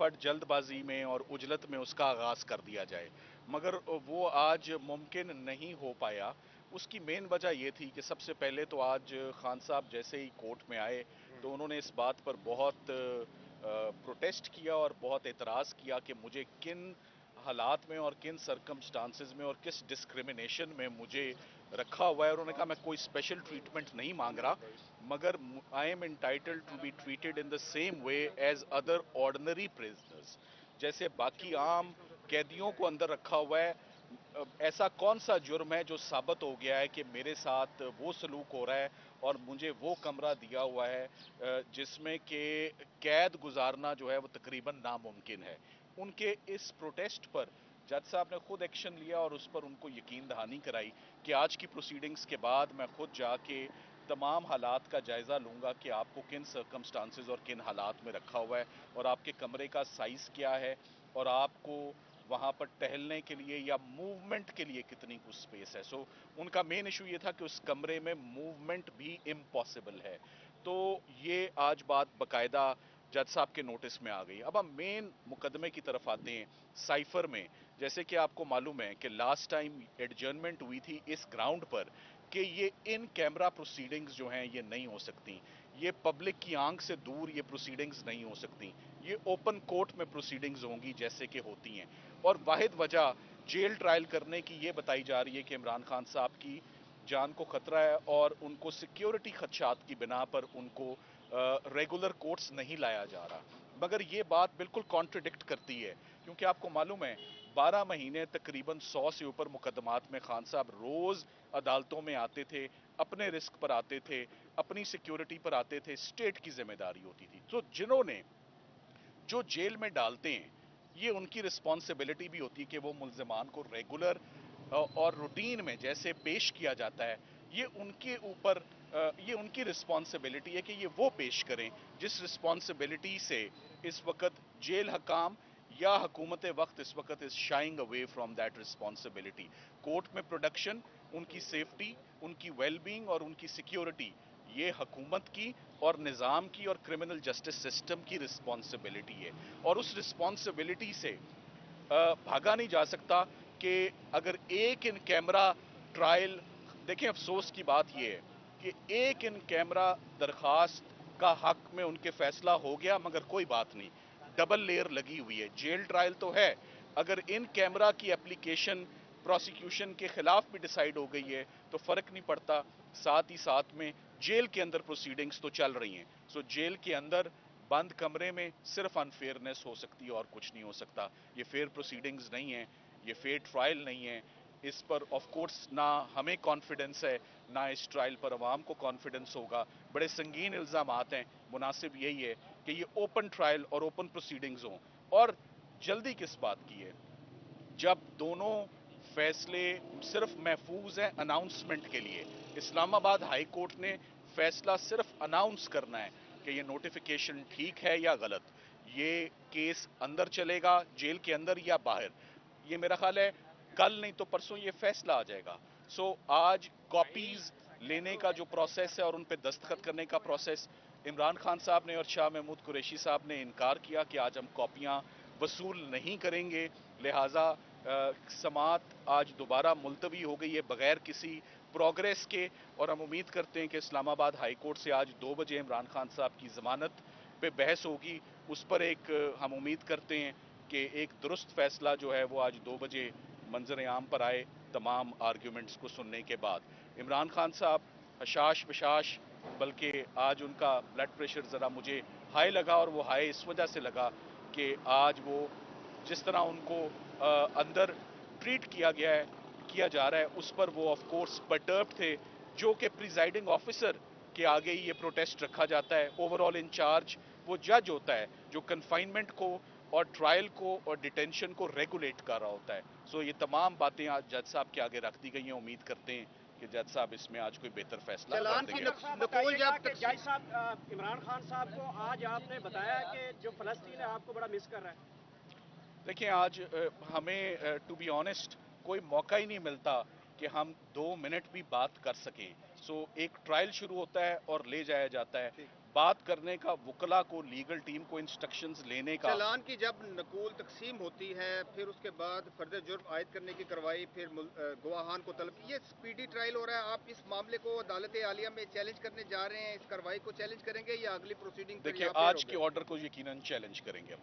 फटाफट जल्दबाजी में और उजलत में उसका आगाज़ कर दिया जाए, मगर वो आज मुमकिन नहीं हो पाया। उसकी मेन वजह ये थी कि सबसे पहले तो आज खान साहब जैसे ही कोर्ट में आए तो उन्होंने इस बात पर बहुत प्रोटेस्ट किया और बहुत एतराज़ किया कि मुझे किन हालात में और किन सरकमस्टांसेस में और किस डिस्क्रिमिनेशन में मुझे रखा हुआ है। उन्होंने कहा मैं कोई स्पेशल ट्रीटमेंट नहीं मांग रहा, मगर I am entitled to be treated in the same way as other ordinary prisoners. जैसे बाकी आम कैदियों को अंदर रखा हुआ है, ऐसा कौन सा जुर्म है जो साबित हो गया है कि मेरे साथ वो सलूक हो रहा है और मुझे वो कमरा दिया हुआ है जिसमें कि कैद गुजारना जो है वो तकरीबन नामुमकिन है। उनके इस प्रोटेस्ट पर जज साहब ने खुद एक्शन लिया और उस पर उनको यकीन दहानी कराई कि आज की प्रोसीडिंग्स के बाद मैं खुद जाके तमाम हालात का जायज़ा लूँगा कि आपको किन सर्कमस्टांसेस और किन हालात में रखा हुआ है और आपके कमरे का साइज़ क्या है और आपको वहाँ पर टहलने के लिए या मूवमेंट के लिए कितनी कुछ स्पेस है। सो उनका मेन इशू ये था कि उस कमरे में मूवमेंट भी इम्पॉसिबल है। तो ये आज बात बकायदा जज साहब के नोटिस में आ गई। अब हम मेन मुकदमे की तरफ आते हैं। साइफर में जैसे कि आपको मालूम है कि लास्ट टाइम एडजर्नमेंट हुई थी इस ग्राउंड पर कि ये इन कैमरा प्रोसीडिंग्स जो हैं ये नहीं हो सकती, ये पब्लिक की आंख से दूर ये प्रोसीडिंग्स नहीं हो सकती, ये ओपन कोर्ट में प्रोसीडिंग्स होंगी जैसे कि होती हैं। और वाहिद वजह जेल ट्रायल करने की ये बताई जा रही है कि इमरान खान साहब की जान को खतरा है और उनको सिक्योरिटी खदशात की बिना पर उनको रेगुलर कोर्ट्स नहीं लाया जा रहा। मगर ये बात बिल्कुल कॉन्ट्रडिक्ट करती है, क्योंकि आपको मालूम है 12 महीने तकरीबन 100 से ऊपर मुकदमात में खान साहब रोज अदालतों में आते थे, अपने रिस्क पर आते थे, अपनी सिक्योरिटी पर आते थे, स्टेट की जिम्मेदारी होती थी। तो जिन्होंने जो जेल में डालते हैं ये उनकी रिस्पॉन्सिबिलिटी भी होती है कि वो मुल्जिमान को रेगुलर और रूटीन में जैसे पेश किया जाता है, ये उनके ऊपर ये उनकी रिस्पॉन्सिबिलिटी है कि ये वो पेश करें जिस रिस्पॉन्सिबिलिटी से इस वक्त जेल हकाम या हुकूमत वक्त इस वक्त is sharing away from that responsibility. Court में प्रोडक्शन, उनकी सेफ्टी, उनकी वेलबींग और उनकी सिक्योरिटी ये हुकूमत की और निज़ाम की और क्रिमिनल जस्टिस सिस्टम की रिस्पॉन्सिबिलिटी है। और उस रिस्पॉन्सिबिलिटी से भागा नहीं जा सकता कि अगर एक इन कैमरा ट्रायल, देखें अफसोस की बात यह है कि एक इन कैमरा दरखास्त का हक में उनके फैसला हो गया, मगर कोई बात नहीं, डबल लेयर लगी हुई है, जेल ट्रायल तो है। अगर इन कैमरा की एप्लीकेशन प्रोसिक्यूशन के खिलाफ भी डिसाइड हो गई है तो फर्क नहीं पड़ता, साथ ही साथ में जेल के अंदर प्रोसीडिंग्स तो चल रही हैं। सो जेल के अंदर बंद कमरे में सिर्फ अनफेयरनेस हो सकती है और कुछ नहीं हो सकता। ये फेयर प्रोसीडिंग्स नहीं है, ये फेयर ट्रायल नहीं है। इस पर ऑफ कोर्स ना हमें कॉन्फिडेंस है, ना इस ट्रायल पर अवाम को कॉन्फिडेंस होगा। बड़े संगीन इल्जामात हैं, मुनासिब यही है कि ये ओपन ट्रायल और ओपन प्रोसीडिंग्स हों। और जल्दी किस बात की है, जब दोनों फैसले सिर्फ महफूज हैं अनाउंसमेंट के लिए। इस्लामाबाद हाई कोर्ट ने फैसला सिर्फ अनाउंस करना है कि ये नोटिफिकेशन ठीक है या गलत, ये केस अंदर चलेगा जेल के अंदर या बाहर। ये मेरा ख्याल है कल नहीं तो परसों ये फैसला आ जाएगा। सो आज कॉपीज लेने का जो प्रोसेस है और उन पे दस्तखत करने का प्रोसेस, इमरान खान साहब ने और शाह महमूद कुरैशी साहब ने इनकार किया कि आज हम कॉपियां वसूल नहीं करेंगे, लिहाजा समात आज दोबारा मुलतवी हो गई है बगैर किसी प्रोग्रेस के। और हम उम्मीद करते हैं कि इस्लामाबाद हाई कोर्ट से आज 2 बजे इमरान खान साहब की जमानत पे बहस होगी। उस पर एक हम उम्मीद करते हैं कि एक दुरुस्त फैसला जो है वो आज 2 बजे मंजर आम पर आए, तमाम आर्ग्यूमेंट्स को सुनने के बाद। इमरान खान साहब हशाश बशाश, बल्कि आज उनका ब्लड प्रेशर ज़रा मुझे हाई लगा, और वो हाई इस वजह से लगा कि आज वो जिस तरह उनको अंदर ट्रीट किया गया है, किया जा रहा है, उस पर वो ऑफ कोर्स पर्टर्ब थे। जो कि प्रिजाइडिंग ऑफिसर के आगे ही ये प्रोटेस्ट रखा जाता है, ओवरऑल इंचार्ज वो जज होता है जो कन्फाइनमेंट को और ट्रायल को और डिटेंशन को रेगुलेट कर रहा होता है। सो ये तमाम बातें आज जज साहब के आगे रख दी गई हैं। उम्मीद करते हैं कि जज साहब इसमें आज कोई बेहतर फैसला कर देंगे। नकुल जब जज साहब इमरान खान साहब को आज आपने बताया कि जो फलस्तीन है आपको बड़ा मिस कर रहा है। देखिए आज हमें टू बी ऑनेस्ट कोई मौका ही नहीं मिलता कि हम 2 मिनट भी बात कर सकें। सो एक ट्रायल शुरू होता है और ले जाया जाता है, बात करने का, वुकला को, लीगल टीम को इंस्ट्रक्शंस लेने का। चालान की जब नकूल तकसीम होती है, फिर उसके बाद फर्द जुर्म आयद करने की कार्रवाई, फिर गवाहान को तलब, ये स्पीडी ट्रायल हो रहा है। आप इस मामले को अदालत आलिया में चैलेंज करने जा रहे हैं, इस कार्रवाई को चैलेंज करेंगे या अगली प्रोसीडिंग फिर देखिए, यहाँ पे आज के होगा? ऑर्डर को यकीनन चैलेंज करेंगे हम।